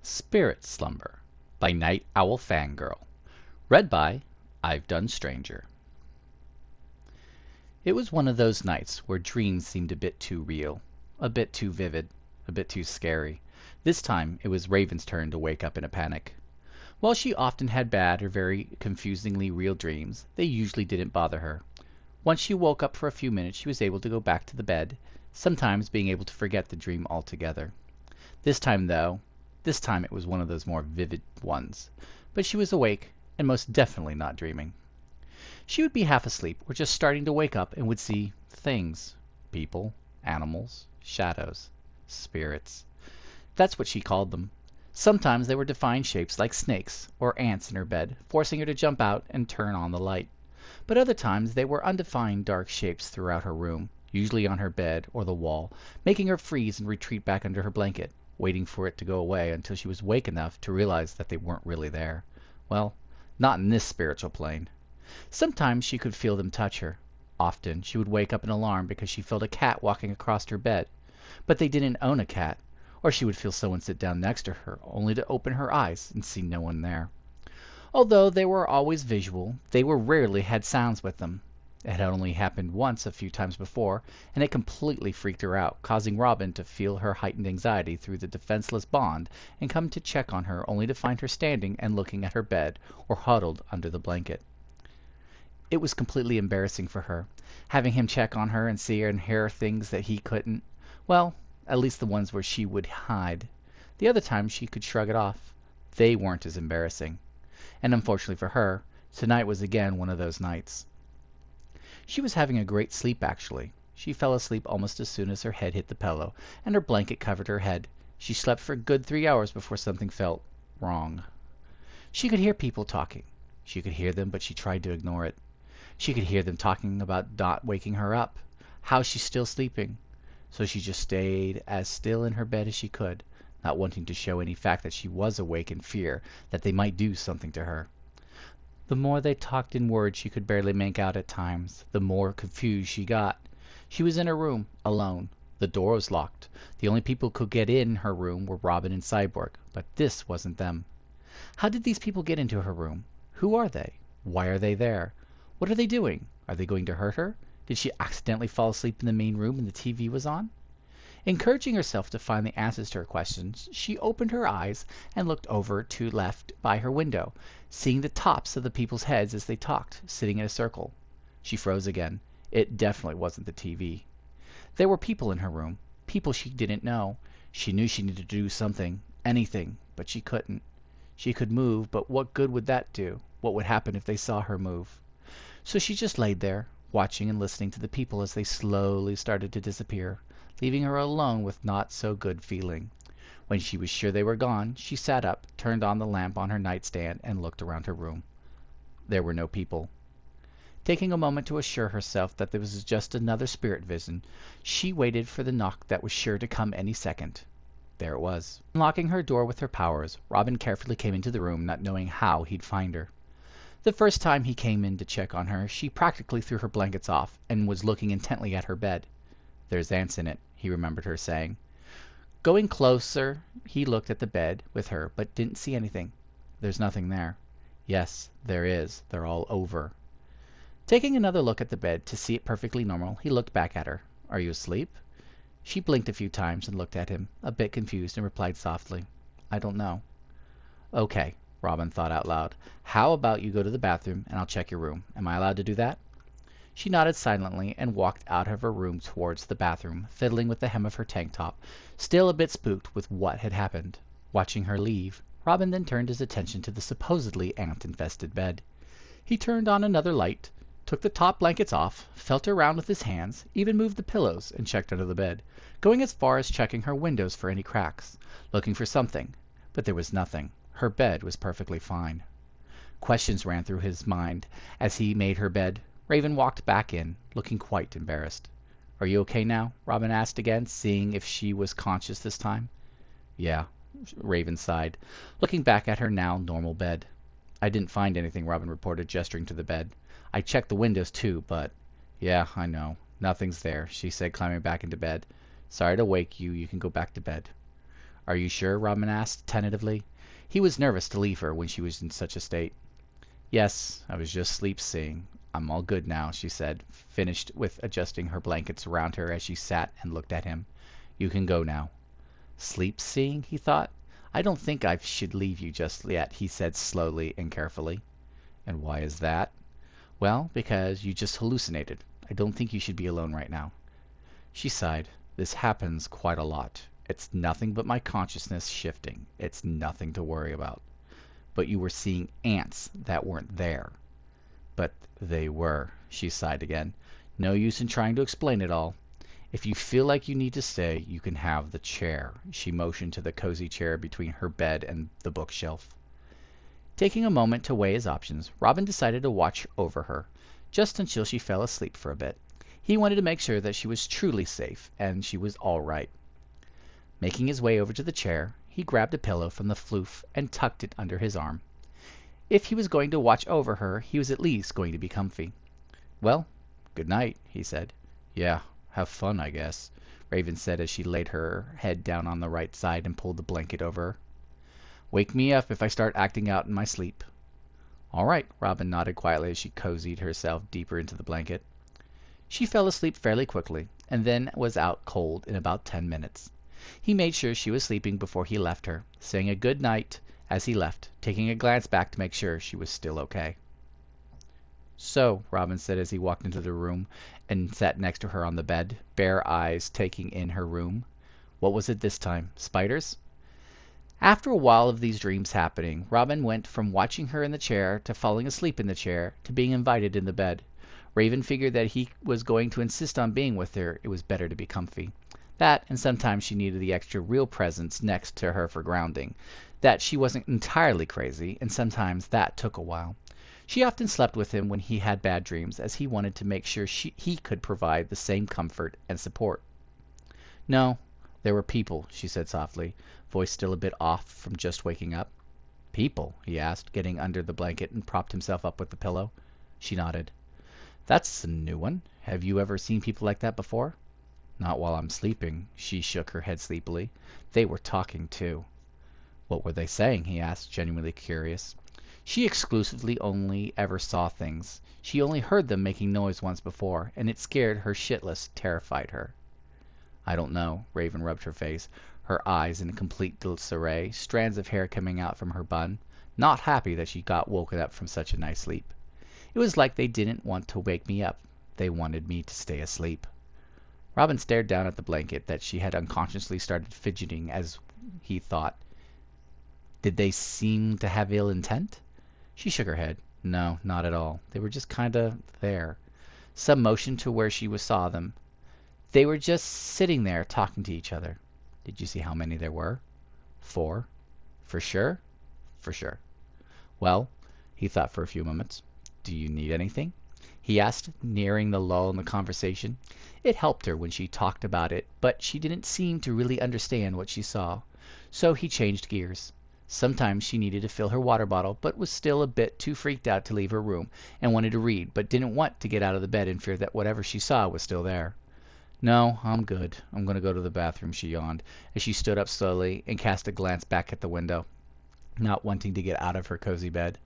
Spirit Slumber by Night Owl Fangirl. Read by I've Done Stranger. It was one of those nights where dreams seemed a bit too real, a bit too vivid, a bit too scary. This time it was Raven's turn to wake up in a panic. While she often had bad or very confusingly real dreams, they usually didn't bother her. Once she woke up for a few minutes, she was able to go back to the bed, sometimes being able to forget the dream altogether. This time it was one of those more vivid ones. But she was awake, and most definitely not dreaming. She would be half asleep, or just starting to wake up, and would see things. People, animals, shadows, spirits. That's what she called them. Sometimes they were defined shapes like snakes or ants in her bed, forcing her to jump out and turn on the light. But other times they were undefined dark shapes throughout her room, usually on her bed or the wall, making her freeze and retreat back under her blanket, waiting for it to go away until she was awake enough to realize that they weren't really there. Well, not in this spiritual plane. Sometimes she could feel them touch her. Often she would wake up in alarm because she felt a cat walking across her bed. But they didn't own a cat. Or she would feel someone sit down next to her, only to open her eyes and see no one there. Although they were always visual, they rarely had sounds with them. It had only happened once a few times before, and it completely freaked her out, causing Robin to feel her heightened anxiety through the defenseless bond and come to check on her only to find her standing and looking at her bed or huddled under the blanket. It was completely embarrassing for her, having him check on her and see and hear things that he couldn't. Well, at least the ones where she would hide. The other times she could shrug it off. They weren't as embarrassing. And unfortunately for her, tonight was again one of those nights. She was having a great sleep, actually. She fell asleep almost as soon as her head hit the pillow, and her blanket covered her head. She slept for a good 3 hours before something felt wrong. She could hear people talking. She could hear them, but she tried to ignore it. She could hear them talking about not waking her up, how she's still sleeping. So she just stayed as still in her bed as she could, not wanting to show any fact that she was awake in fear that they might do something to her. The more they talked in words she could barely make out at times, the more confused she got. She was in her room, alone. The door was locked. The only people who could get in her room were Robin and Cyborg, but this wasn't them. How did these people get into her room? Who are they? Why are they there? What are they doing? Are they going to hurt her? Did she accidentally fall asleep in the main room and the TV was on? Encouraging herself to find the answers to her questions, she opened her eyes and looked over to left by her window, seeing the tops of the people's heads as they talked, sitting in a circle. She froze again. It definitely wasn't the TV. There were people in her room, people she didn't know. She knew she needed to do something, anything, but she couldn't. She could move, but what good would that do? What would happen if they saw her move? So she just laid there, watching and listening to the people as they slowly started to disappear, leaving her alone with not so good feeling. When she was sure they were gone, she sat up, turned on the lamp on her nightstand, and looked around her room. There were no people. Taking a moment to assure herself that this was just another spirit vision, she waited for the knock that was sure to come any second. There it was. Unlocking her door with her powers, Robin carefully came into the room, not knowing how he'd find her. The first time he came in to check on her, she practically threw her blankets off and was looking intently at her bed. "There's ants in it," he remembered her saying. Going closer, he looked at the bed with her, but didn't see anything. "There's nothing there." "Yes, there is. They're all over." Taking another look at the bed to see it perfectly normal, he looked back at her. "Are you asleep?" She blinked a few times and looked at him, a bit confused, and replied softly, "I don't know." "Okay," Robin thought out loud. "How about you go to the bathroom and I'll check your room. Am I allowed to do that?" She nodded silently and walked out of her room towards the bathroom, fiddling with the hem of her tank top, still a bit spooked with what had happened. Watching her leave, Robin then turned his attention to the supposedly ant-infested bed. He turned on another light, took the top blankets off, felt around with his hands, even moved the pillows and checked under the bed, going as far as checking her windows for any cracks, looking for something. But there was nothing. Her bed was perfectly fine. Questions ran through his mind as he made her bed. Raven walked back in, looking quite embarrassed. "Are you okay now?" Robin asked again, seeing if she was conscious this time. "Yeah," Raven sighed, looking back at her now normal bed. "I didn't find anything," Robin reported, gesturing to the bed. "I checked the windows too, but—" "Yeah, I know. Nothing's there," she said, climbing back into bed. "Sorry to wake you. You can go back to bed." Are you sure? Robin asked, tentatively. He was nervous to leave her when she was in such a state. Yes, I was just sleep-seeing. I'm all good now, she said, finished with adjusting her blankets around her as she sat and looked at him. You can go now. Sleep-seeing, he thought. I don't think I should leave you just yet, he said slowly and carefully. And why is that? Well, because you just hallucinated. I don't think you should be alone right now. She sighed. This happens quite a lot. It's nothing but my consciousness shifting. It's nothing to worry about. But you were seeing ants that weren't there. But they were, she sighed again. No use in trying to explain it all. If you feel like you need to stay, you can have the chair. She motioned to the cozy chair between her bed and the bookshelf. Taking a moment to weigh his options, Robin decided to watch over her, just until she fell asleep for a bit. He wanted to make sure that she was truly safe, and she was all right. Making his way over to the chair, he grabbed a pillow from the floof and tucked it under his arm. If he was going to watch over her, he was at least going to be comfy. Well, good night, he said. Yeah, have fun, I guess, Raven said as she laid her head down on the right side and pulled the blanket over her. Wake me up if I start acting out in my sleep. All right, Robin nodded quietly as she cozied herself deeper into the blanket. She fell asleep fairly quickly, and then was out cold in about 10 minutes. He made sure she was sleeping before he left her, saying a good night as he left, taking a glance back to make sure she was still okay. So, Robin said as he walked into the room and sat next to her on the bed, bare eyes taking in her room. What was it this time? Spiders? After a while of these dreams happening, Robin went from watching her in the chair to falling asleep in the chair to being invited in the bed. Raven figured that he was going to insist on being with her. It was better to be comfy. That, and sometimes she needed the extra real presence next to her for grounding. That she wasn't entirely crazy, and sometimes that took a while. She often slept with him when he had bad dreams, as he wanted to make sure he could provide the same comfort and support. No, there were people, she said softly, voice still a bit off from just waking up. People? He asked, getting under the blanket and propped himself up with the pillow. She nodded. That's a new one. Have you ever seen people like that before? Not while I'm sleeping. She shook her head sleepily. They were talking, too. What were they saying? He asked, genuinely curious. She exclusively only ever saw things. She only heard them making noise once before, and it scared her shitless, terrified her. I don't know. Raven rubbed her face, her eyes in complete disarray, strands of hair coming out from her bun, not happy that she got woken up from such a nice sleep. It was like they didn't want to wake me up. They wanted me to stay asleep. Robin stared down at the blanket that she had unconsciously started fidgeting as he thought. Did they seem to have ill intent? She shook her head. No, not at all. They were just kinda there. Some motion to where she saw them. They were just sitting there talking to each other. Did you see how many there were? 4. For sure? For sure. Well, he thought for a few moments. Do you need anything? He asked, nearing the lull in the conversation. It helped her when she talked about it, but she didn't seem to really understand what she saw. So he changed gears. Sometimes she needed to fill her water bottle, but was still a bit too freaked out to leave her room, and wanted to read, but didn't want to get out of the bed in fear that whatever she saw was still there. No, I'm good. I'm going to go to the bathroom, she yawned, as she stood up slowly and cast a glance back at the window, not wanting to get out of her cozy bed.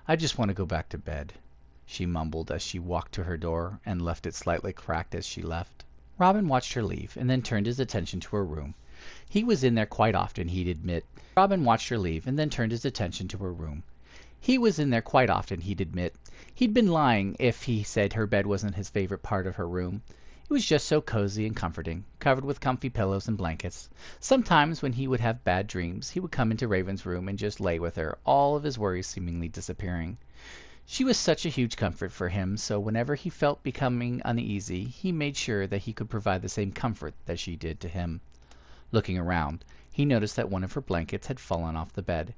I just want to go back to bed, she mumbled as she walked to her door and left it slightly cracked as she left. Robin watched her leave and then turned his attention to her room. He was in there quite often, he'd admit. Robin watched her leave and then turned his attention to her room. He was in there quite often, he'd admit. He'd been lying if he said her bed wasn't his favorite part of her room. It was just so cozy and comforting, covered with comfy pillows and blankets. Sometimes when he would have bad dreams, he would come into Raven's room and just lay with her, all of his worries seemingly disappearing. She was such a huge comfort for him, so whenever he felt becoming uneasy, he made sure that he could provide the same comfort that she did to him. Looking around, he noticed that one of her blankets had fallen off the bed.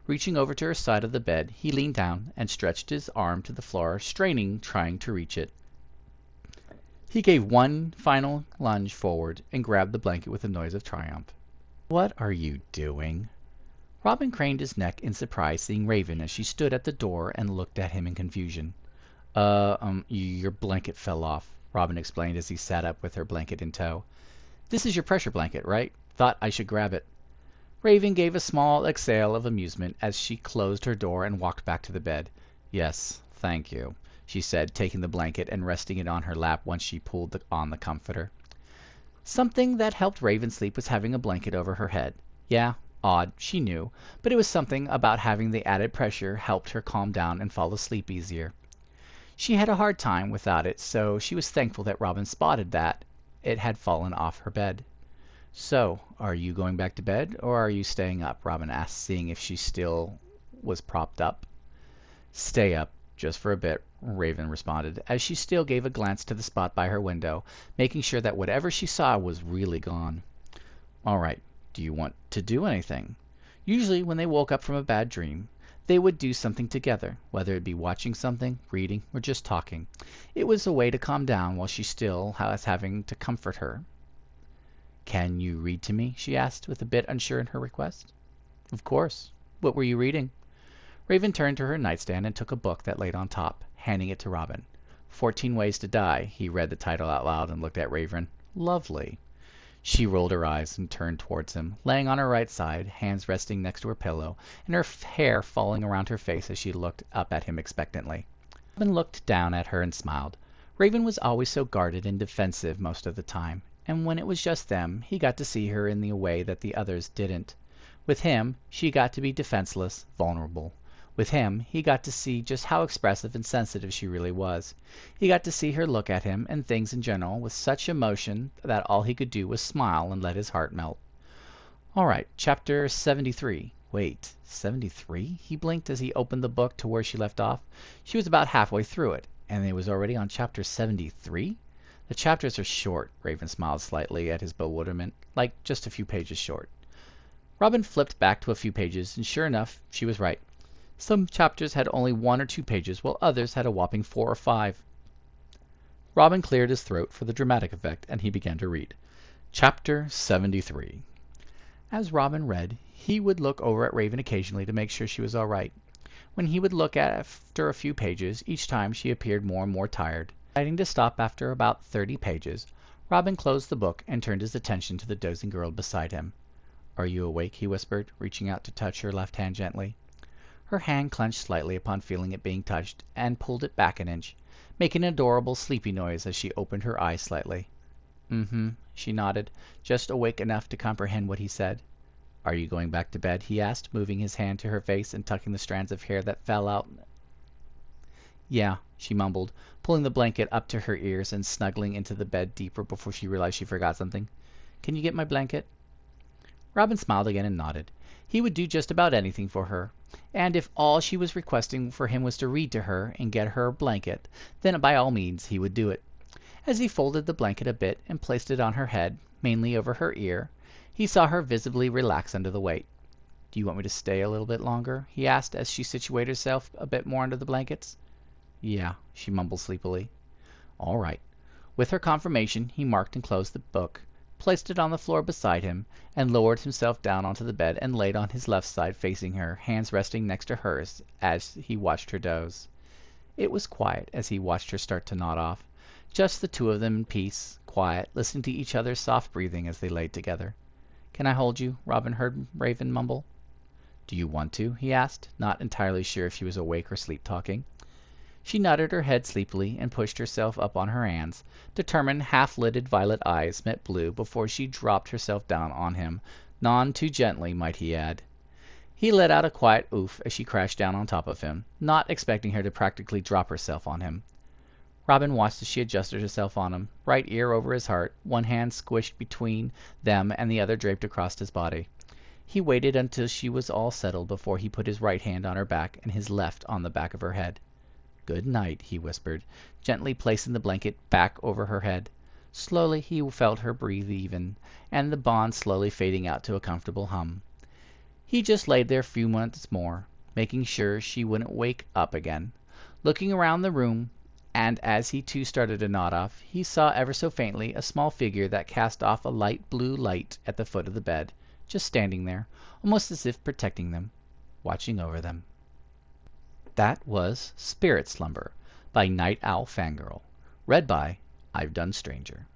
Reaching over to her side of the bed, he leaned down and stretched his arm to the floor, straining, trying to reach it. He gave one final lunge forward and grabbed the blanket with a noise of triumph. What are you doing? Robin craned his neck in surprise, seeing Raven as she stood at the door and looked at him in confusion. Your blanket fell off, Robin explained as he sat up with her blanket in tow. This is your pressure blanket, right? Thought I should grab it. Raven gave a small exhale of amusement as she closed her door and walked back to the bed. "Yes, thank you," she said, taking the blanket and resting it on her lap once she pulled on the comforter. Something that helped Raven sleep was having a blanket over her head. Yeah, odd, she knew, but it was something about having the added pressure helped her calm down and fall asleep easier. She had a hard time without it, so she was thankful that Robin spotted that it had fallen off her bed. "So, are you going back to bed, or are you staying up?" Robin asked, seeing if she still was propped up. "Stay up, just for a bit," Raven responded, as she still gave a glance to the spot by her window, making sure that whatever she saw was really gone. "All right. Do you want to do anything?" Usually when they woke up from a bad dream, they would do something together, whether it be watching something, reading, or just talking. It was a way to calm down while she still was having to comfort her. "Can you read to me?" she asked, with a bit unsure in her request. "Of course. What were you reading?" Raven turned to her nightstand and took a book that laid on top, handing it to Robin. 14 Ways to Die. He read the title out loud and looked at Raven. Lovely. She rolled her eyes and turned towards him, laying on her right side, hands resting next to her pillow, and her hair falling around her face as she looked up at him expectantly. Robin looked down at her and smiled. Raven was always so guarded and defensive most of the time, and when it was just them, he got to see her in the way that the others didn't. With him, she got to be defenseless, vulnerable. With him, he got to see just how expressive and sensitive she really was. He got to see her look at him and things in general with such emotion that all he could do was smile and let his heart melt. All right, chapter 73. Wait, 73? He blinked as he opened the book to where she left off. She was about halfway through it, and it was already on chapter 73? The chapters are short. Raven smiled slightly at his bewilderment, like just a few pages short. Robin flipped back to a few pages, and sure enough, she was right. Some chapters had only 1 or 2 pages, while others had a whopping 4 or 5. Robin cleared his throat for the dramatic effect, and he began to read. Chapter 73. As Robin read, he would look over at Raven occasionally to make sure she was all right. When he would look after a few pages, each time she appeared more and more tired. Deciding to stop after about 30 pages, Robin closed the book and turned his attention to the dozing girl beside him. "Are you awake?" he whispered, reaching out to touch her left hand gently. Her hand clenched slightly upon feeling it being touched, and pulled it back an inch, making an adorable sleepy noise as she opened her eyes slightly. "Mm-hmm," she nodded, just awake enough to comprehend what he said. "Are you going back to bed?" he asked, moving his hand to her face and tucking the strands of hair that fell out. "Yeah," she mumbled, pulling the blanket up to her ears and snuggling into the bed deeper before she realized she forgot something. "Can you get my blanket?" Robin smiled again and nodded. He would do just about anything for her, and if all she was requesting for him was to read to her and get her a blanket, then by all means he would do it. As he folded the blanket a bit and placed it on her head, mainly over her ear, he saw her visibly relax under the weight. "Do you want me to stay a little bit longer?" he asked as she situated herself a bit more under the blankets. "Yeah," she mumbled sleepily. "All right." With her confirmation, he marked and closed the book, placed it on the floor beside him, and lowered himself down onto the bed and laid on his left side facing her, hands resting next to hers as he watched her doze. It was quiet as he watched her start to nod off. Just the two of them in peace, quiet, listening to each other's soft breathing as they laid together. "Can I hold you?" Robin heard Raven mumble. "Do you want to?" he asked, not entirely sure if she was awake or sleep-talking. She nodded her head sleepily and pushed herself up on her hands. Determined, half-lidded violet eyes met blue before she dropped herself down on him, none too gently, might he add. He let out a quiet oof as she crashed down on top of him, not expecting her to practically drop herself on him. Robin watched as she adjusted herself on him, right ear over his heart, one hand squished between them and the other draped across his body. He waited until she was all settled before he put his right hand on her back and his left on the back of her head. "Good night," he whispered, gently placing the blanket back over her head. Slowly he felt her breathe even, and the bond slowly fading out to a comfortable hum. He just laid there a few minutes more, making sure she wouldn't wake up again. Looking around the room, and as he too started to nod off, he saw ever so faintly a small figure that cast off a light blue light at the foot of the bed, just standing there, almost as if protecting them, watching over them. That was Spirit Slumber by Night Owl Fangirl, read by I've Done Stranger.